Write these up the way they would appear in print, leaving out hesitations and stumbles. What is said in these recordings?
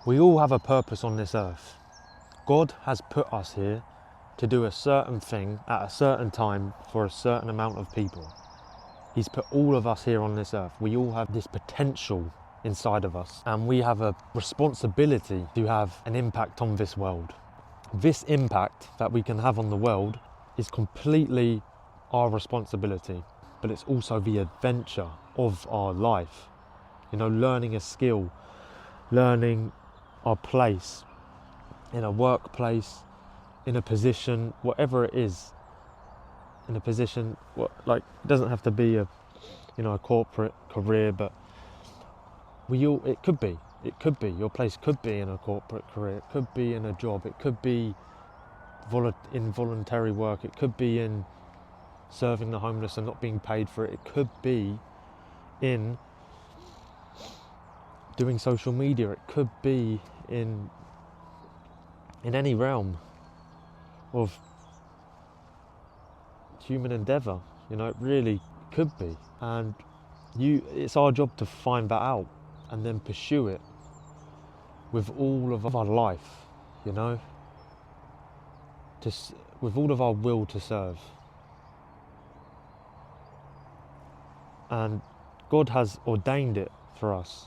We all have a purpose on this earth. God has put us here to do a certain thing at a certain time for a certain amount of people. He's put all of us here on this earth. We all have this potential inside of us, and we have a responsibility to have an impact on this world. This impact that we can have on the world is completely our responsibility, but it's also the adventure of our life. You know, learning a skill, learning our place in a workplace, in a position, whatever it is, in a position, it doesn't have to be a corporate career, but it could be your place could be in a corporate career, it could be in a job, it could be in voluntary work, it could be in serving the homeless and not being paid for it, it could be in doing social media, it could be in any realm of human endeavour. It really could be, and it's our job to find that out and then pursue it with all of our life, with all of our will to serve. And God has ordained it for us.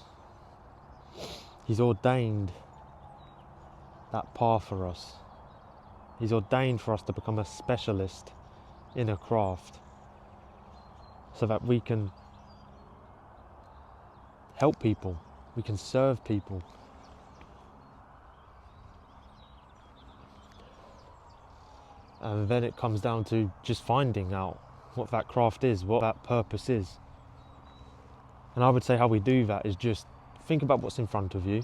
He's ordained that path for us. He's ordained for us to become a specialist in a craft so that we can help people, we can serve people. And then it comes down to just finding out what that craft is, what that purpose is. And I would say how we do that is just think about what's in front of you,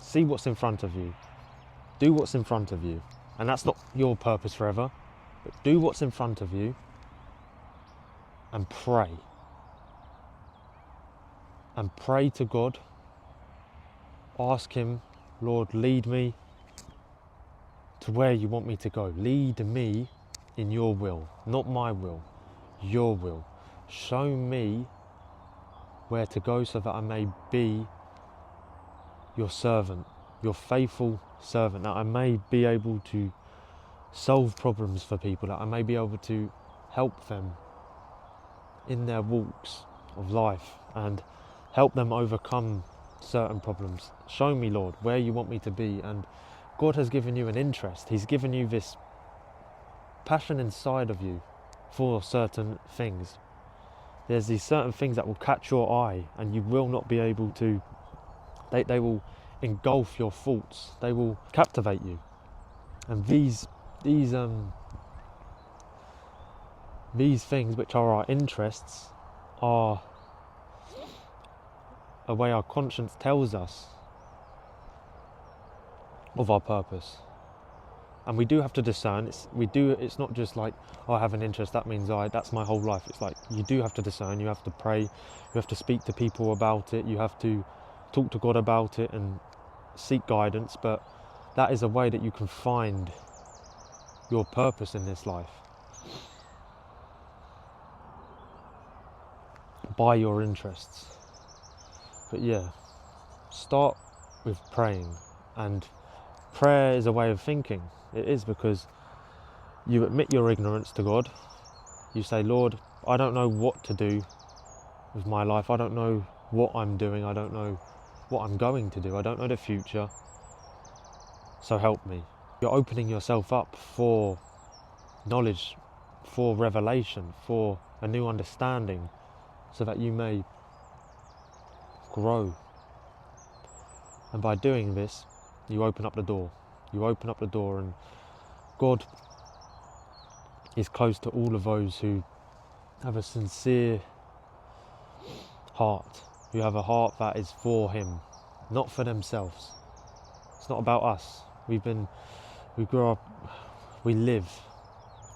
see what's in front of you, do what's in front of you. And that's not your purpose forever, but do what's in front of you and pray. And pray to God. Ask Him, Lord, lead me to where you want me to go. Lead me in your will, not my will, your will. Show me where to go so that I may be your servant, your faithful servant, that I may be able to solve problems for people, that I may be able to help them in their walks of life and help them overcome certain problems. Show me, Lord, where you want me to be. And God has given you an interest. He's given you this passion inside of you for certain things. There's these certain things that will catch your eye and you will not be able to, they will engulf your thoughts, they will captivate you. And these things, which are our interests, are a way our conscience tells us of our purpose. And we do have to discern. It's not just like, oh, I have an interest, that means that's my whole life. It's like, you do have to discern, you have to pray, you have to speak to people about it, you have to talk to God about it and seek guidance, but that is a way that you can find your purpose in this life. By your interests. But yeah, start with praying, and prayer is a way of thinking. It is, because you admit your ignorance to God. You say, Lord, I don't know what to do with my life. I don't know what I'm doing. I don't know what I'm going to do. I don't know the future. So help me. You're opening yourself up for knowledge, for revelation, for a new understanding, so that you may grow. And by doing this, you open up the door. You open up the door, and God is close to all of those who have a sincere heart, who have a heart that is for Him, not for themselves. It's not about us. We grow up, we live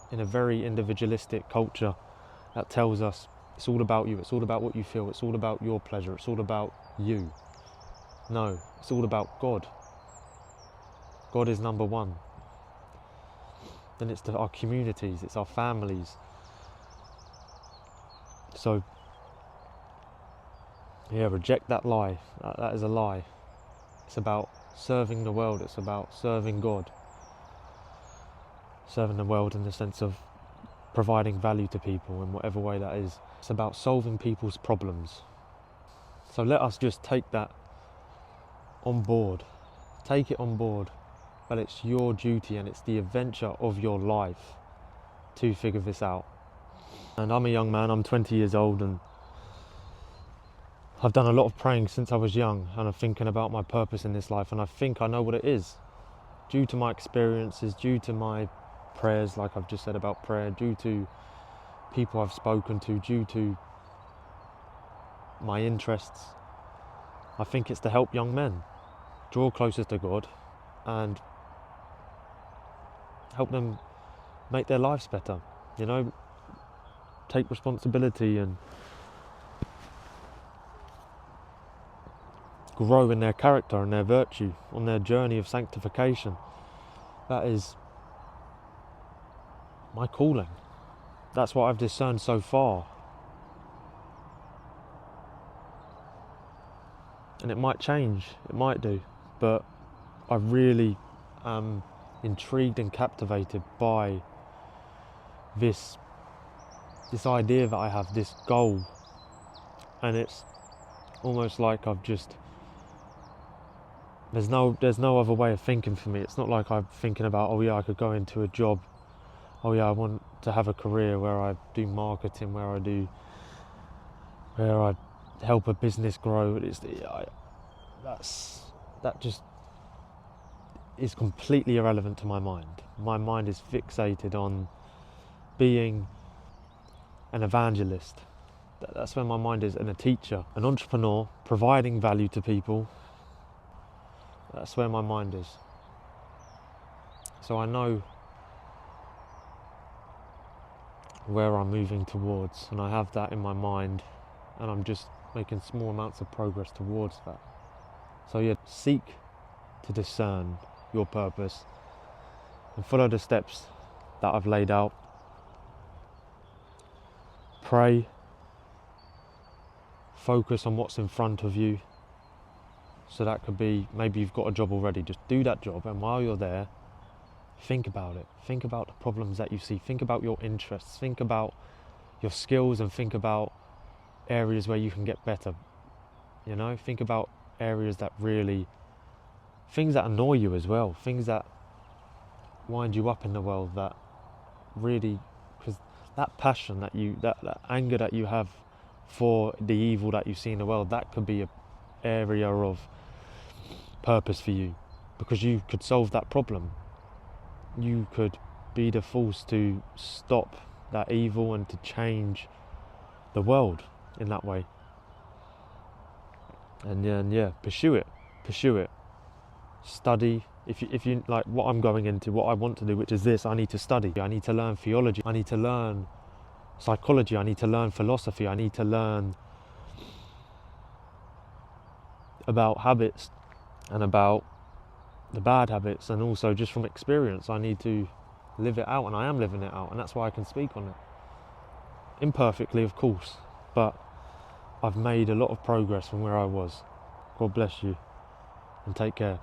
in a very individualistic culture that tells us it's all about you, it's all about what you feel, it's all about your pleasure, it's all about you. No, it's all about God. God is number one. Then it's our communities, it's our families. So, yeah, reject that lie. That is a lie. It's about serving the world, it's about serving God. Serving the world in the sense of providing value to people in whatever way that is. It's about solving people's problems. So let us just take that on board. Take it on board. But it's your duty and it's the adventure of your life to figure this out. And I'm a young man, I'm 20 years old, and I've done a lot of praying since I was young, and I'm thinking about my purpose in this life, and I think I know what it is. Due to my experiences, due to my prayers, like I've just said about prayer, due to people I've spoken to, due to my interests, I think it's to help young men draw closer to God and help them make their lives better, you know, take responsibility and grow in their character and their virtue on their journey of sanctification. That is my calling. That's what I've discerned so far. And it might change, it might do, but I really am intrigued and captivated by this idea that I have, this goal, and it's almost like there's no other way of thinking for me. It's not like I'm thinking about, oh yeah, I could go into a job, oh yeah, I want to have a career where I do marketing, where I help a business grow. That just is completely irrelevant to my mind. My mind is fixated on being an evangelist. That's where my mind is, and a teacher, an entrepreneur, providing value to people. That's where my mind is. So I know where I'm moving towards, and I have that in my mind, and I'm just making small amounts of progress towards that. So yeah, seek to discern your purpose and follow the steps that I've laid out. Pray, focus on what's in front of you. So that could be, maybe you've got a job already, just do that job, and while you're there, think about it. Think about the problems that you see, think about your interests, think about your skills, and think about areas where you can get better. You know, think about areas that really, things that annoy you as well, things that wind you up in the world, that really, because that passion that anger that you have for the evil that you see in the world, that could be an area of purpose for you, because you could solve that problem. You could be the force to stop that evil and to change the world in that way. And yeah, pursue it. Study. If you like what I'm going into, what I want to do, which is this, I need to study. I need to learn theology. I need to learn psychology. I need to learn philosophy. I need to learn about habits and about the bad habits, and also just from experience I need to live it out, and I am living it out, and that's why I can speak on it. Imperfectly, of course, but I've made a lot of progress from where I was. God bless you, and take care.